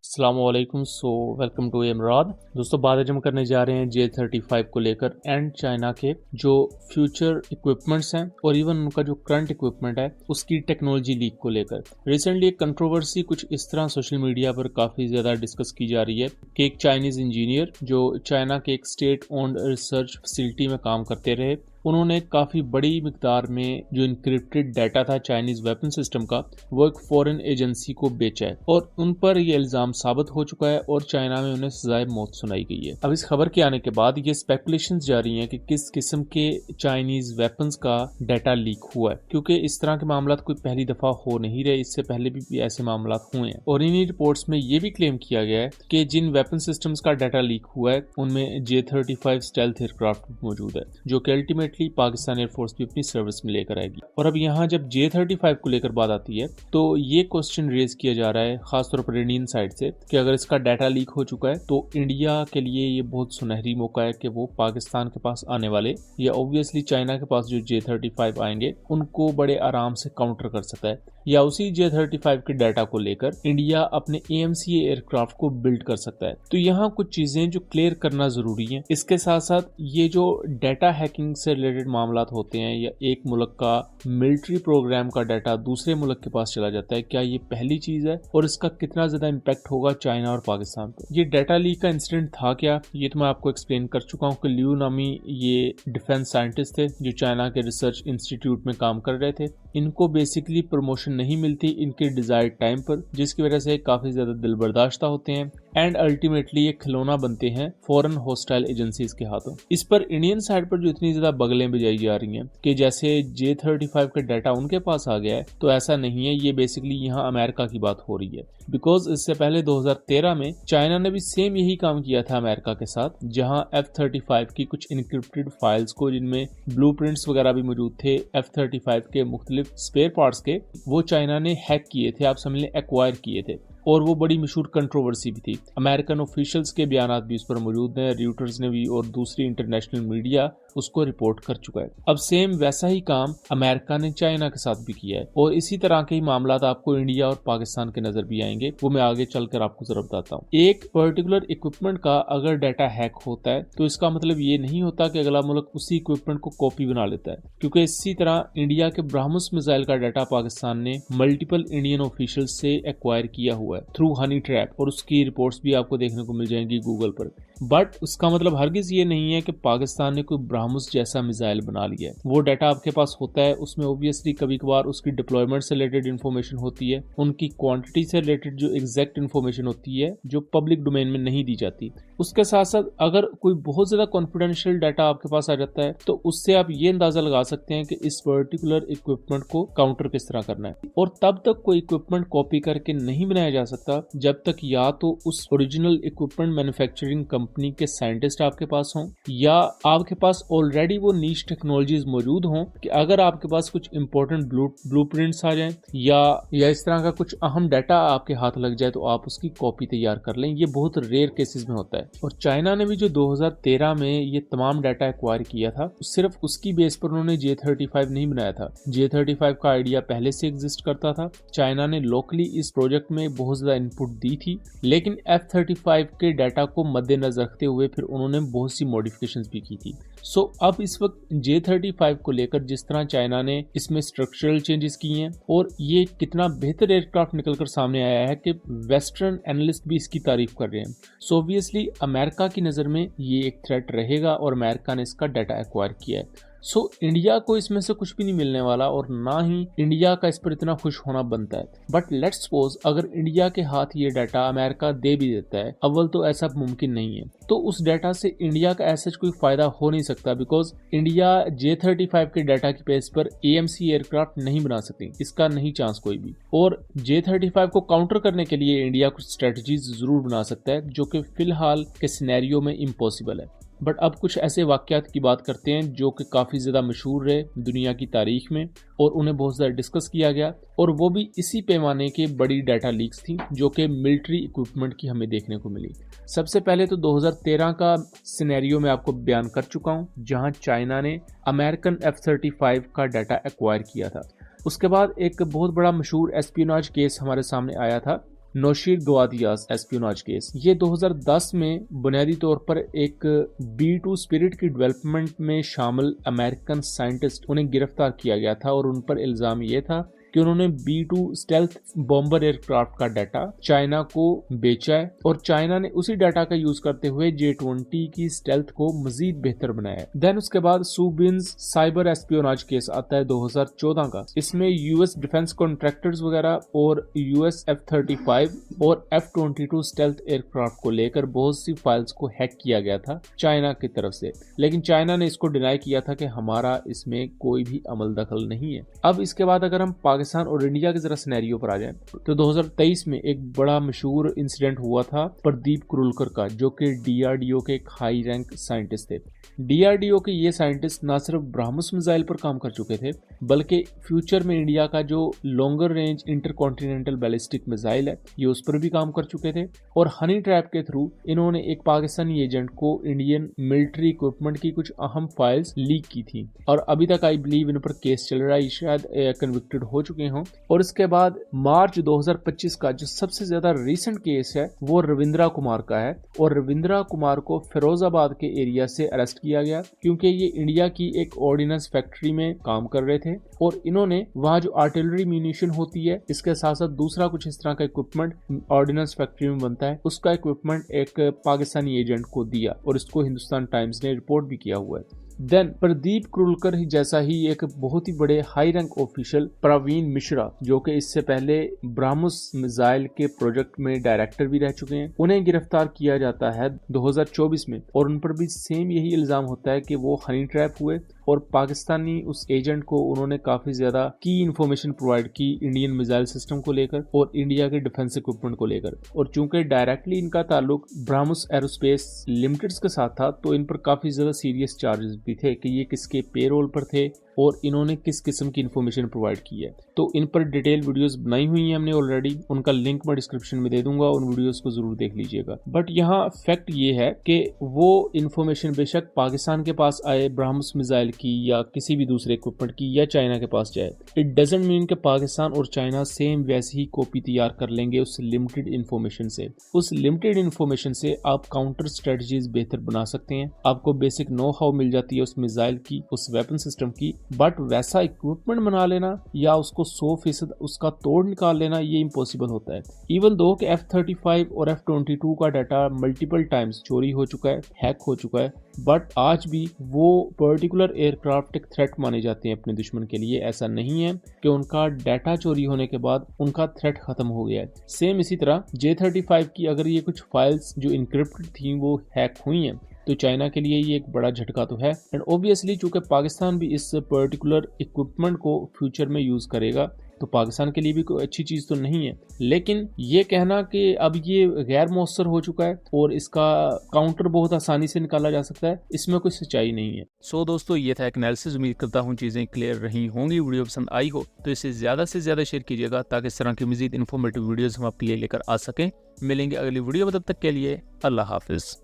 अस्सलामुअलैकुम। Welcome to इमराद। दोस्तों, बात आज हम करने जा रहे हैं J-35 को लेकर एंड चाइना के जो फ्यूचर इक्विपमेंट्स हैं और इवन उनका जो करंट इक्विपमेंट है उसकी टेक्नोलॉजी लीक को लेकर। रिसेंटली एक कंट्रोवर्सी कुछ इस तरह सोशल मीडिया पर काफ़ी ज़्यादा डिस्कस की जा रही है कि एक चाइनीज़ इंजीनियर जो चाइना के एक स्टेट ओन्ड रिसर्च फैसिलिटी में काम करते रहे, उन्होंने काफ़ी बड़ी मिकदार में जो इनक्रिप्टेड डाटा था चाइनीज़ वेपन सिस्टम का वो एक फॉरेन एजेंसी को बेचा है और उन पर यह इल्ज़ाम साबित हो चुका है और चाइना में उन्हें सजाए मौत सुनाई गई है। अब इस खबर के आने के बाद ये स्पेकुलेशंस जारी हैं कि किस किस्म के चाइनीज़ वेपन्स का डाटा लीक हुआ है, क्योंकि इस तरह के मामला कोई पहली दफ़ा हो नहीं रहे, इससे पहले भी ऐसे मामला हुए हैं। और इन्हीं रिपोर्ट्स में ये भी क्लेम किया गया है कि जिन वेपन सिस्टम्स का डाटा लीक हुआ है उनमें J-35 स्टेल्थ एयरक्राफ्ट मौजूद है, जो कि अल्टीमेटली पाकिस्तान एयरफोर्स भी अपनी सर्विस में लेकर आएगी। और अब यहाँ जब J-35 को लेकर बात आती है तो ये क्वेश्चन रेज किया जा रहा है खासतौर पर इंडियन साइड से कि अगर इसका डाटा लीक हो चुका है तो इंडिया के लिए ये बहुत सुनहरी मौका है कि वो पाकिस्तान के पास आने वाले या ऑब्वियसली चाइना के पास जो J-35 आएंगे उनको बड़े आराम से काउंटर कर सकता है, या उसी J-35 के डाटा को लेकर इंडिया अपने AMCA एयरक्राफ्ट को बिल्ड कर सकता है। तो यहाँ कुछ चीजें जो क्लियर करना जरूरी है। इसके साथ साथ ये जो डाटा हैकिंग से रिलेटेड मामला होते हैं या एक मुल्क का मिलिट्री प्रोग्राम का डाटा दूसरे मुल्क के पास चला जाता है, क्या ये पहली चीज है और इसका कितना ज्यादा इम्पैक्ट होगा चाइना और पाकिस्तान पर। ये डाटा लीक का इंसिडेंट था क्या, ये तो मैं आपको एक्सप्लेन कर चुका हूँ कि लियू नामी ये डिफेंस साइंटिस्ट थे जो चाइना के रिसर्च इंस्टीट्यूट में काम कर रहे थे। इनको बेसिकली प्रमोशन नहीं मिलती इनके डिजायर्ड टाइम पर, जिसकी वजह से काफी ज्यादा दिल बर्दाश्ता होते हैं एंड अल्टीमेटली ये खिलौना बनते हैं फॉरेन हॉस्टाइल एजेंसीज के हाथों। इस पर इंडियन साइड पर जो इतनी ज्यादा बगलें बजाई जा रही हैं कि जैसे J-35 का डाटा उनके पास आ गया है, तो ऐसा नहीं है। ये बेसिकली यहाँ अमेरिका की बात हो रही है, बिकॉज इससे पहले 2013 में चाइना ने भी सेम यही काम किया था अमेरिका के साथ, जहां F-35 की कुछ इनक्रिप्टेड फाइल्स को, जिनमें ब्लूप्रिंट्स वगैरह भी मौजूद थे F-35 के मुख्तलिफ स्पेयर पार्ट्स के, वो चाइना ने हैक किए थे, आप समझ लें एक्वायर किए थे। और वो बड़ी मशहूर कंट्रोवर्सी भी थी। अमेरिकन ऑफिशियल्स के बयान भी उस पर मौजूद हैं, रॉयटर्स ने भी और दूसरी इंटरनेशनल मीडिया उसको रिपोर्ट कर चुका है। अब सेम वैसा ही काम अमेरिका ने चाइना के साथ भी किया है और इसी तरह के ही मामला आपको इंडिया और पाकिस्तान के नजर भी आएंगे, वो मैं आगे चलकर आपको जरा बताता हूँ। एक पर्टिकुलर इक्विपमेंट का अगर डाटा हैक होता है तो इसका मतलब ये नहीं होता कि अगला मुल्क उसी इक्विपमेंट को कॉपी बना लेता है, क्योंकि इसी तरह इंडिया के ब्रह्मोस मिसाइल का डाटा पाकिस्तान ने मल्टीपल इंडियन ऑफिशियल्स से एक्वायर किया हुआ है थ्रू हनी ट्रैप, और उसकी रिपोर्ट्स भी आपको देखने को मिल जाएंगी गूगल पर। बट उसका मतलब हरगिज ये नहीं है कि पाकिस्तान ने कोई ब्रह्मोस जैसा मिसाइल बना लिया है। वो डाटा आपके पास होता है, उसमें ऑब्वियसली कभी कभार उसकी डिप्लॉयमेंट से रिलेटेड इन्फॉर्मेशन होती है, उनकी क्वांटिटी से रिलेटेड जो एग्जैक्ट इन्फॉर्मेशन होती है जो पब्लिक डोमेन में नहीं दी जाती। उसके साथ साथ अगर कोई बहुत ज्यादा कॉन्फिडेंशियल डाटा आपके पास आ जाता है तो उससे आप ये अंदाजा लगा सकते हैं कि इस पर्टिकुलर इक्विपमेंट को काउंटर किस तरह करना है। और तब तक कोई इक्विपमेंट कॉपी करके नहीं बनाया जा सकता जब तक या तो उस ओरिजिनल इक्विपमेंट मैन्युफैक्चरिंग कंपनी के साइंटिस्ट आपके पास हों या आपके पास ऑलरेडी वो नीश टेक्नोलॉजीज मौजूद हों कि अगर आपके पास कुछ इंपॉर्टेंट ब्लूप्रिंट्स आ जाएं या इस तरह का कुछ अहम डाटा आपके हाथ लग जाए तो आप उसकी कॉपी तैयार कर लें। ये बहुत रेयर केसेस में होता है। और चाइना ने भी जो 2013 में ये तमाम डाटा एक्वायर किया था, सिर्फ उसकी बेस पर उन्होंने J-35 नहीं बनाया था। J-35 का आइडिया पहले से एग्जिस्ट करता था। चाइना ने लोकली इस प्रोजेक्ट में बहुत ज्यादा इनपुट दी थी, लेकिन F-35 के डाटा को मद्देनजर रखते हुए फिर उन्होंने बहुत सी मॉडिफिकेशंस भी की थी। सो अब इस वक्त J-35 को लेकर जिस तरह चाइना ने इसमें स्ट्रक्चरल चेंजेस किए हैं और ये कितना बेहतर एयरक्राफ्ट निकलकर सामने आया है कि वेस्टर्न एनालिस्ट भी इसकी तारीफ कर रहे हैं। सो ऑब्वियसली अमेरिका की नज़र में ये एक थ्रेट रहेगा और अमेरिका ने इसका डाटा एक्वायर किया है। सो इंडिया को इसमें से कुछ भी नहीं मिलने वाला और ना ही इंडिया का इस पर इतना खुश होना बनता है। बट लेट्स सपोज अगर इंडिया के हाथ ये डाटा अमेरिका दे भी देता है, अव्वल तो ऐसा मुमकिन नहीं है, तो उस डाटा से इंडिया का ऐसा कोई फायदा हो नहीं सकता, बिकॉज इंडिया J-35 के डाटा की बेस पर AMC एयरक्राफ्ट नहीं बना सकती, इसका नहीं चांस कोई भी। और J-35 को काउंटर करने के लिए इंडिया कुछ स्ट्रेटजीज जरूर बना सकता है जो कि फिलहाल के सिनेरियो में इम्पॉसिबल है। बट अब कुछ ऐसे वाक़यात की बात करते हैं जो कि काफ़ी ज़्यादा मशहूर रहे दुनिया की तारीख में और उन्हें बहुत ज़्यादा डिस्कस किया गया, और वो भी इसी पैमाने के बड़ी डाटा लीक्स थी जो कि मिलिट्री इक्विपमेंट की हमें देखने को मिली। सबसे पहले तो 2013 का सिनेरियो मैं आपको बयान कर चुका हूँ, जहाँ चाइना ने अमेरिकन F-35 का डाटा एक्वायर किया था। उसके बाद एक बहुत बड़ा मशहूर एस्पियोनाज केस हमारे सामने आया था नौशीर गवादियास एस्पियोनाज केस। ये 2010 में बुनियादी तौर पर एक B2 स्पिरिट की डेवलपमेंट में शामिल अमेरिकन साइंटिस्ट उन्हें गिरफ्तार किया गया था और उन पर इल्जाम ये था कि उन्होंने B2 स्टेल्थ बॉम्बर एयरक्राफ्ट का डाटा चाइना को बेचा है और चाइना ने उसी डाटा का यूज करते हुए J-20 की स्टेल्थ को मजीद बेहतर बनाया। देन उसके बाद सुबिन्स साइबर एस्पियोनाज केस आता है 2014 का। इसमें यूएस डिफेंस कॉन्ट्रैक्टर्स वगैरह और यूएस F-35 और F-22 स्टेल्थ एयरक्राफ्ट को लेकर बहुत सी फाइल्स को हैक किया गया था चाइना की तरफ से, लेकिन चाइना ने इसको डिनाई किया था कि हमारा इसमें कोई भी अमल दखल नहीं है। अब इसके बाद अगर हम पाकिस्तान और इंडिया के जरा सिनेरियो पर आ जाएं तो 2023 में एक बड़ा मशहूर इंसिडेंट हुआ था प्रदीप कुरुलकर का, जो कि DRDO के एक हाई रैंक साइंटिस्ट थे। DRDO के ये साइंटिस्ट ना सिर्फ ब्रह्मोस मिसाइल पर काम कर चुके थे, बल्कि फ्यूचर में इंडिया का जो longer range intercontinental ballistic missile है ये उस पर भी काम कर चुके थे। और हनी ट्रैप के थ्रू इन्होंने एक पाकिस्तानी एजेंट को इंडियन मिलिट्री इक्विपमेंट की कुछ अहम फाइल्स लीक की थी और अभी तक आई बिलीव इन पर केस चल रहा है, शायद कन्विक्टेड हो चुके हों। और इसके बाद मार्च 2025 का जो सबसे ज्यादा रीसेंट केस है वो रविंद्रा कुमार का है और रविंद्रा कुमार को फिरोजाबाद के एरिया से अरेस्ट किया गया क्योंकि ये इंडिया की एक ऑर्डिनेंस फैक्ट्री में काम कर रहे थे और इन्होंने वहां जो आर्टिलरी म्यूनिशन होती है इसके साथ साथ दूसरा कुछ इस तरह का इक्विपमेंट ऑर्डिनेंस फैक्ट्री में बनता है, उसका इक्विपमेंट एक पाकिस्तानी एजेंट को दिया और इसको हिंदुस्तान टाइम्स ने रिपोर्ट भी किया हुआ है। देन प्रदीप कुरुलकर ही जैसा ही एक बहुत ही बड़े high rank official Praveen Mishra, जो कि इससे पहले ब्रह्मोस मिसाइल के प्रोजेक्ट में डायरेक्टर भी रह चुके हैं, उन्हें गिरफ्तार किया जाता है 2024 में और उन पर भी सेम यही इल्जाम होता है कि वो हनी ट्रैप हुए और पाकिस्तानी उस एजेंट को उन्होंने काफी ज्यादा की इंफॉर्मेशन प्रोवाइड की इंडियन मिसाइल सिस्टम को लेकर और इंडिया के डिफेंस इक्विपमेंट को लेकर। और चूंकि डायरेक्टली इनका ताल्लुक ब्रह्मोस एरोस्पेस लिमिटेड के साथ था तो इन पर काफी ज्यादा सीरियस चार्जेस भी थे कि ये किसके पेरोल पर थे और इन्होंने किस किस्म की इन्फॉर्मेशन प्रोवाइड की है। तो इन पर डिटेल वीडियोस बनाई हुई हैं हमने ऑलरेडी, उनका लिंक मैं डिस्क्रिप्शन में दे दूंगा, उन वीडियोस को जरूर देख लीजिएगा। बट यहाँ फैक्ट ये है कि वो इन्फॉर्मेशन बेशक पाकिस्तान के पास आए ब्रह्मोस मिसाइल की या किसी भी दूसरे इक्विपमेंट की या चाइना के पास जाए, इट डजंट मीन कि पाकिस्तान और चाइना सेम वैसी ही कॉपी तैयार कर लेंगे उस लिमिटेड इन्फॉर्मेशन से। उस लिमिटेड इन्फॉर्मेशन से आप काउंटर स्ट्रेटजीज बेहतर बना सकते हैं, आपको बेसिक नो हाउ मिल जाती है उस मिसाइल की, उस वेपन सिस्टम की, बट वैसा इक्विपमेंट बना लेना या उसको 100% उसका तोड़ निकाल लेना ये इम्पॉसिबल होता है। इवन दो कि F-35 और F-22 का डाटा मल्टीपल टाइम्स चोरी हो चुका है, हैक हो चुका है, बट आज भी वो पर्टिकुलर एयरक्राफ्ट एक थ्रेट माने जाते हैं अपने दुश्मन के लिए। ऐसा नहीं है कि उनका डाटा चोरी होने के बाद उनका थ्रेट खत्म हो गया है। सेम इसी तरह J-35 की अगर ये कुछ फाइल्स जो इनक्रिप्टेड थी वो हैक हुई हैं तो चाइना के लिए ये एक बड़ा झटका तो है। एंड ऑब्वियसली चूंकि पाकिस्तान भी इस पर्टिकुलर इक्विपमेंट को फ्यूचर में यूज करेगा तो पाकिस्तान के लिए भी कोई अच्छी चीज तो नहीं है, लेकिन ये कहना कि अब ये गैर मौसर हो चुका है और इसका काउंटर बहुत आसानी से निकाला जा सकता है, इसमें कोई सच्चाई नहीं है। सो दोस्तों ये था एक एनालिसिस, उम्मीद करता हूँ चीजें क्लियर रही होंगी। वीडियो पसंद आई हो तो इसे ज्यादा से ज्यादा शेयर कीजिएगा ताकि इस तरह की मजीद इन्फॉर्मेटिव वीडियोस हम आपके लिए लेकर आ सकें। मिलेंगे अगली वीडियो में, तब तक के लिए अल्लाह हाफिज।